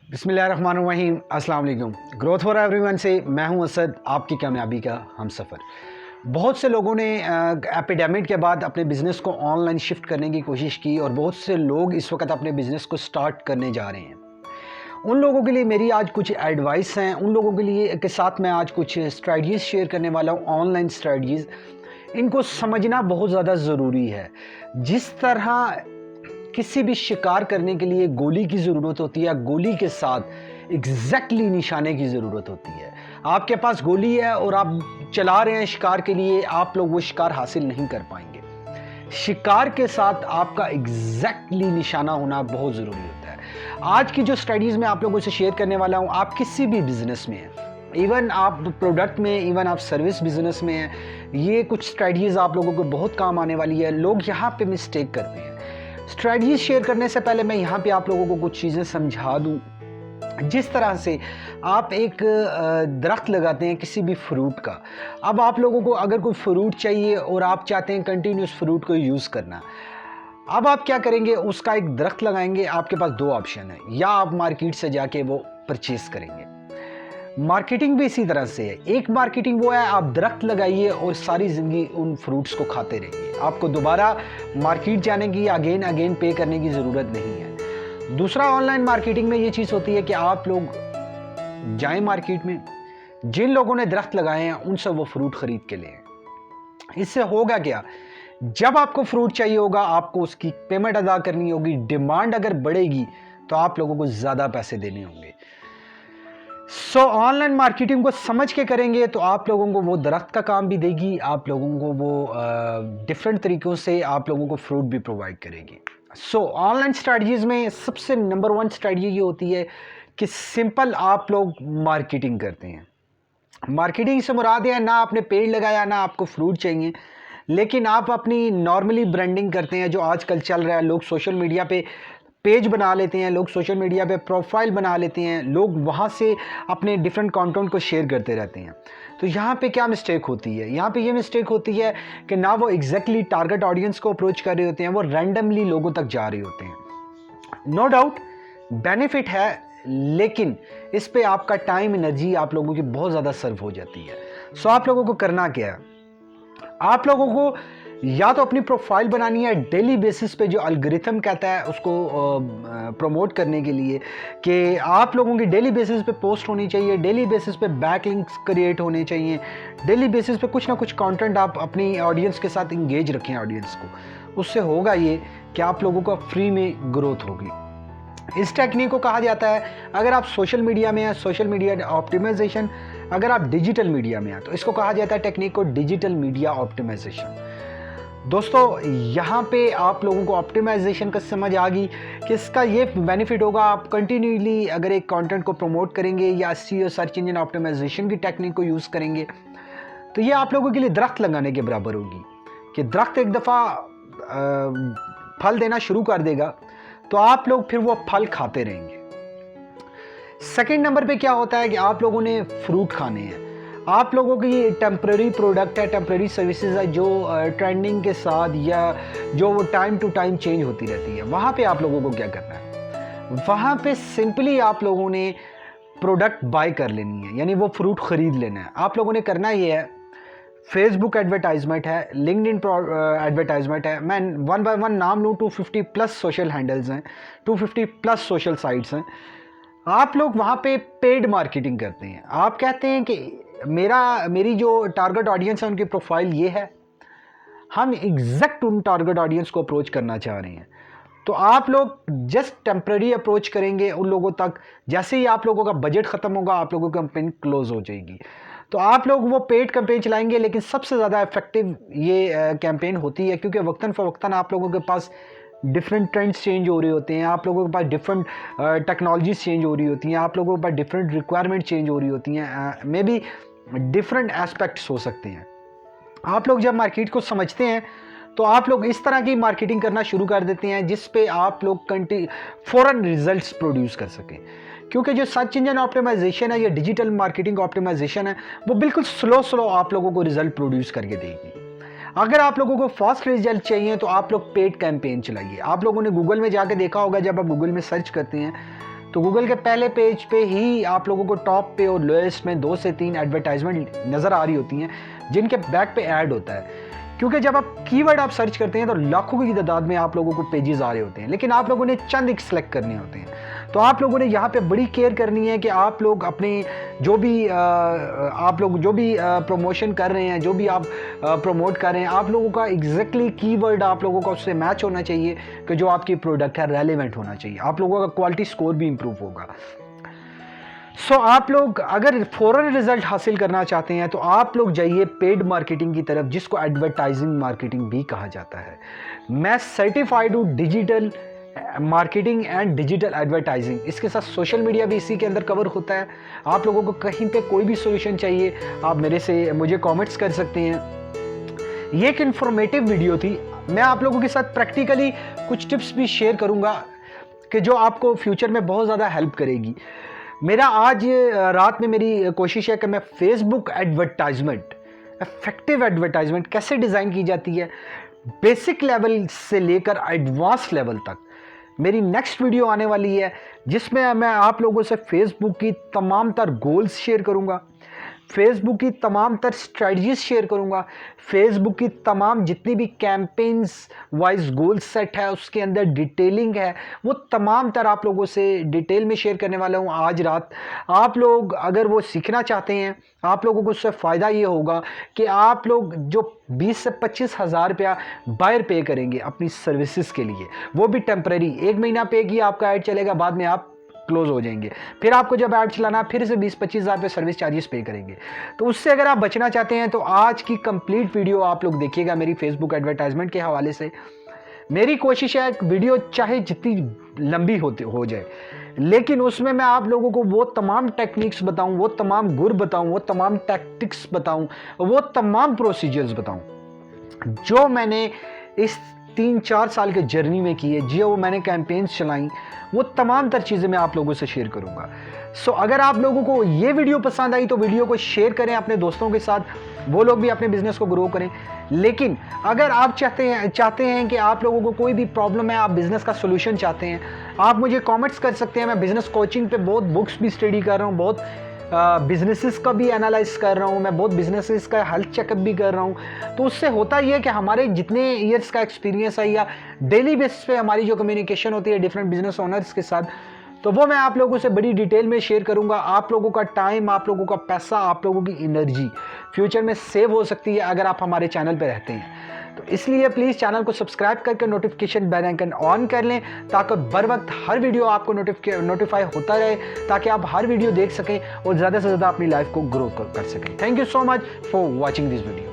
बिस्मिल्लाहिर्रहमानिर्रहीम, अस्सलाम वालेकुम। ग्रोथ फॉर एवरीवन से मैं हूं असद, आपकी कामयाबी का हमसफ़र। बहुत से लोगों ने एपिडेमिक के बाद अपने बिज़नेस को ऑनलाइन शिफ्ट करने की कोशिश की और बहुत से लोग इस वक्त अपने बिज़नेस को स्टार्ट करने जा रहे हैं। उन लोगों के लिए मेरी आज कुछ एडवाइस हैं, उन लोगों के लिए के साथ मैं आज कुछ स्ट्रैटेजीज़ शेयर करने वाला हूँ, ऑनलाइन स्ट्रैटेजीज़। इनको समझना बहुत ज़्यादा ज़रूरी है। जिस तरह किसी भी शिकार करने के लिए गोली की ज़रूरत होती है, गोली के साथ एग्जैक्टली निशाने की ज़रूरत होती है। आपके पास गोली है और आप चला रहे हैं शिकार के लिए, आप लोग वो शिकार हासिल नहीं कर पाएंगे। शिकार के साथ आपका एग्जैक्टली निशाना होना बहुत ज़रूरी होता है। आज की जो स्टडीज़ मैं आप लोगों से शेयर करने वाला हूँ, आप किसी भी बिजनेस में हैं, इवन आप प्रोडक्ट में, इवन आप सर्विस बिजनेस में हैं, ये कुछ स्ट्रेटजीज आप लोगों को बहुत काम आने वाली है। लोग यहाँ पे मिस्टेक करते हैं। स्ट्रेटजीज शेयर करने से पहले मैं यहाँ पे आप लोगों को कुछ चीज़ें समझा दूँ। जिस तरह से आप एक दरख्त लगाते हैं किसी भी फ्रूट का, अब आप लोगों को अगर कोई फ्रूट चाहिए और आप चाहते हैं कंटिन्यूस फ्रूट को यूज़ करना, अब आप क्या करेंगे, उसका एक दरख्त लगाएंगे। आपके पास दो ऑप्शन है, या आप मार्केट से जाके वो परचेज करेंगे। मार्केटिंग भी इसी तरह से है। एक मार्केटिंग वो है, आप दरख्त लगाइए और सारी ज़िंदगी उन फ्रूट्स को खाते रहिए। आपको दोबारा मार्केट जाने की, अगेन अगेन पे करने की ज़रूरत नहीं है। दूसरा, ऑनलाइन मार्केटिंग में ये चीज़ होती है कि आप लोग जाएं मार्केट में, जिन लोगों ने दरख्त लगाए हैं उनसे वो फ्रूट खरीद के लें। इससे होगा क्या, जब आपको फ्रूट चाहिए होगा, आपको उसकी पेमेंट अदा करनी होगी। डिमांड अगर बढ़ेगी तो आप लोगों को ज़्यादा पैसे देने होंगे। ऑनलाइन मार्केटिंग को समझ के करेंगे तो आप लोगों को वो दरख्त का काम भी देगी, आप लोगों को वो डिफरेंट तरीक़ों से आप लोगों को फ्रूट भी प्रोवाइड करेगी। ऑनलाइन स्ट्रैटेजीज़ में सबसे नंबर 1 स्ट्रैटेजी ये होती है कि सिंपल आप लोग मार्केटिंग करते हैं। मार्केटिंग से मुराद है, ना आपने पेड़ लगाया, ना आपको फ्रूट चाहिए, लेकिन आप अपनी नॉर्मली ब्रांडिंग करते हैं। जो आजकल चल रहा है, लोग सोशल मीडिया पे पेज बना लेते हैं, लोग सोशल मीडिया पे प्रोफाइल बना लेते हैं, लोग वहाँ से अपने डिफरेंट कंटेंट को शेयर करते रहते हैं। तो यहाँ पे क्या मिस्टेक होती है, यहाँ पे ये मिस्टेक होती है कि ना वो एग्जैक्टली टारगेट ऑडियंस को अप्रोच कर रहे होते हैं, वो रैंडमली लोगों तक जा रहे होते हैं। नो डाउट बेनिफिट है, लेकिन इस पे आपका टाइम, एनर्जी आप लोगों की बहुत ज़्यादा सर्व हो जाती है। आप लोगों को करना क्या है, आप लोगों को या तो अपनी प्रोफाइल बनानी है डेली बेसिस पे, जो एल्गोरिथम कहता है उसको प्रमोट करने के लिए, कि आप लोगों की डेली बेसिस पे पोस्ट होनी चाहिए, डेली बेसिस पे बैकलिंक्स क्रिएट होने चाहिए, डेली बेसिस पे कुछ ना कुछ कंटेंट आप अपनी ऑडियंस के साथ इंगेज रखें ऑडियंस को। उससे होगा ये कि आप लोगों का फ्री में ग्रोथ होगी। इस टेक्निक को कहा जाता है, अगर आप सोशल मीडिया में हैं, सोशल मीडिया ऑप्टिमाइजेशन। अगर आप डिजिटल मीडिया में हैं तो इसको कहा जाता है टेक्निक को डिजिटल मीडिया ऑप्टिमाइजेशन। दोस्तों, यहाँ पे आप लोगों को ऑप्टिमाइजेशन का समझ आ गई कि इसका ये बेनिफिट होगा, आप कंटिन्यूली अगर एक कंटेंट को प्रमोट करेंगे या एसईओ सर्च इंजन ऑप्टिमाइजेशन की टेक्निक को यूज़ करेंगे, तो ये आप लोगों के लिए दरख्त लगाने के बराबर होगी। कि दरख्त एक दफ़ा फल देना शुरू कर देगा तो आप लोग फिर वो फल खाते रहेंगे। सेकंड नंबर पे क्या होता है कि आप लोगों ने फ्रूट खाने हैं। आप लोगों की टेम्पररी प्रोडक्ट है, टेम्पररी सर्विसेज है, जो ट्रेंडिंग के साथ या जो वो टाइम टू टाइम चेंज होती रहती है। वहाँ पे आप लोगों को क्या करना है, वहाँ पे सिंपली आप लोगों ने प्रोडक्ट बाय कर लेनी है, यानी वो फ्रूट ख़रीद लेना है। आप लोगों ने करना ये है, फेसबुक एडवर्टाइजमेंट है, लिंक्डइन एडवर्टाइजमेंट है, मैं वन बाय वन नाम लूँ, 250 प्लस सोशल हैंडल्स हैं, 250 प्लस सोशल साइट्स हैं। आप लोग वहाँ पे पेड मार्केटिंग करते हैं। आप कहते हैं कि मेरी जो टारगेट ऑडियंस है उनकी प्रोफाइल ये है, हम एग्जैक्ट उन टारगेट ऑडियंस को अप्रोच करना चाह रहे हैं। तो आप लोग जस्ट टेम्पररी अप्रोच करेंगे उन लोगों तक। जैसे ही आप लोगों का बजट ख़त्म होगा, आप लोगों की कैंपेन क्लोज हो जाएगी। तो आप लोग वो पेड कैंपेन चलाएंगे, लेकिन सबसे ज़्यादा इफेक्टिव ये कैंपेन होती है, क्योंकि वक्तन फ़वक्तन आप लोगों के पास डिफरेंट ट्रेंड्स चेंज हो रहे होते हैं, आप लोगों के पास डिफरेंट टेक्नोलॉजीज चेंज हो रही होती हैं, आप लोगों के पास डिफरेंट रिक्वायरमेंट चेंज हो रही होती हैं, मे बी डिफरेंट एस्पेक्ट्स हो सकते हैं। आप लोग जब मार्केट को समझते हैं तो आप लोग इस तरह की मार्केटिंग करना शुरू कर देते हैं जिस पे आप लोग फ़ौरन रिजल्ट्स प्रोड्यूस कर सकें। क्योंकि जो सर्च इंजन ऑप्टिमाइजेशन है या डिजिटल मार्केटिंग ऑप्टिमाइजेशन है, वो बिल्कुल स्लो आप लोगों को रिजल्ट प्रोड्यूस करके देगी। अगर आप लोगों को फास्ट रिजल्ट चाहिए तो आप लोग पेड कैंपेन चलाइए। आप लोगों ने गूगल में जाके देखा होगा, जब आप गूगल में सर्च करते हैं तो गूगल के पहले पेज पे ही आप लोगों को टॉप पे और लोएस्ट में 2 से 3 एडवर्टाइजमेंट नज़र आ रही होती हैं जिनके बैक पे ऐड होता है। क्योंकि जब आप कीवर्ड आप सर्च करते हैं तो लाखों की तादाद में आप लोगों को पेजेस आ रहे होते हैं, लेकिन आप लोगों ने चंद एक सिलेक्ट करने होते हैं। तो आप लोगों ने यहाँ पे बड़ी केयर करनी है कि आप लोग अपने जो भी प्रमोशन कर रहे हैं, जो भी आप प्रमोट कर रहे हैं, आप लोगों का एग्जैक्टली कीवर्ड आप लोगों का उससे मैच होना चाहिए कि जो आपकी प्रोडक्ट है रेलेवेंट होना चाहिए। आप लोगों का क्वालिटी स्कोर भी इंप्रूव होगा। आप लोग अगर फौरन रिजल्ट हासिल करना चाहते हैं तो आप लोग जाइए पेड मार्केटिंग की तरफ, जिसको एडवर्टाइजिंग मार्केटिंग भी कहा जाता है। मैं सर्टिफाइड हूँ digital marketing and digital advertising. इसके साथ सोशल मीडिया भी इसी के अंदर कवर होता है। आप लोगों को कहीं पे कोई भी सॉल्यूशन चाहिए आप मुझे कमेंट्स कर सकते हैं। ये एक इंफॉर्मेटिव वीडियो थी। मैं आप लोगों के साथ प्रैक्टिकली कुछ टिप्स भी शेयर करूंगा कि जो आपको फ्यूचर में बहुत ज़्यादा हेल्प करेगी। मेरा आज रात में मेरी कोशिश है कि मैं फेसबुक एडवर्टाइजमेंट, इफेक्टिव एडवर्टाइजमेंट कैसे डिज़ाइन की जाती है बेसिक लेवल से लेकर एडवांस लेवल तक, मेरी नेक्स्ट वीडियो आने वाली है जिसमें मैं आप लोगों से फेसबुक की तमाम तर गोल्स शेयर करूंगा, फेसबुक की तमाम तर स्ट्रेटजीज शेयर करूंगा, फेसबुक की तमाम जितनी भी कैंपेन्स वाइज गोल सेट है उसके अंदर डिटेलिंग है, वो तमाम तर आप लोगों से डिटेल में शेयर करने वाला हूँ आज रात। आप लोग अगर वो सीखना चाहते हैं, आप लोगों को उससे फ़ायदा ये होगा कि आप लोग जो 20 से 25 हज़ार रुपया बायर पे करेंगे अपनी सर्विसेज के लिए, वो भी टेम्परेरी 1 महीना पे किया आपका ऐड चलेगा, बाद में आप क्लोज हो जाएंगे। फिर आपको जब ऐड चलाना फिर से 20-25 हज़ार पे सर्विस चार्जेस पे करेंगे। तो उससे अगर आप बचना चाहते हैं तो आज की कंप्लीट वीडियो आप लोग देखिएगा मेरी फेसबुक एडवर्टाइजमेंट के हवाले से। मेरी कोशिश है वीडियो चाहे जितनी लंबी हो जाए, लेकिन उसमें मैं आप लोगों को वो तमाम टेक्निक्स बताऊं, वो तमाम गुर बताऊं, वो तमाम टैक्टिक्स बताऊं, वो तमाम प्रोसीजर्स बताऊं जो मैंने इस 3-4 साल के जर्नी में की है, जो मैंने कैंपेन्स चलाई, वो तमाम तर चीज़ें मैं आप लोगों से शेयर करूंगा। अगर आप लोगों को ये वीडियो पसंद आई तो वीडियो को शेयर करें अपने दोस्तों के साथ, वो लोग भी अपने बिजनेस को ग्रो करें। लेकिन अगर आप चाहते हैं कि आप लोगों को कोई भी प्रॉब्लम है, आप बिजनेस का सोल्यूशन चाहते हैं, आप मुझे कमेंट्स कर सकते हैं। मैं बिजनेस कोचिंग पे बहुत बुक्स भी स्टडी कर रहा हूँ, बहुत बिजनेसेस का भी एनालाइज कर रहा हूँ, मैं बहुत बिजनेसेस का हेल्थ चेकअप भी कर रहा हूँ। तो उससे होता ये है कि हमारे जितने ईयर्स का एक्सपीरियंस है या डेली बेसिस पे हमारी जो कम्युनिकेशन होती है डिफरेंट बिजनेस ओनर्स के साथ, तो वो मैं आप लोगों से बड़ी डिटेल में शेयर करूंगा। आप लोगों का टाइम, आप लोगों का पैसा, आप लोगों की एनर्जी फ्यूचर में सेव हो सकती है अगर आप हमारे चैनल पर रहते हैं। तो इसलिए प्लीज़ चैनल को सब्सक्राइब करके नोटिफिकेशन बेल आइकन ऑन कर लें ताकि बर वक्त हर वीडियो आपको नोटिफाई होता रहे, ताकि आप हर वीडियो देख सकें और ज़्यादा से ज़्यादा अपनी लाइफ को ग्रो कर सकें। Thank you so much for watching this video.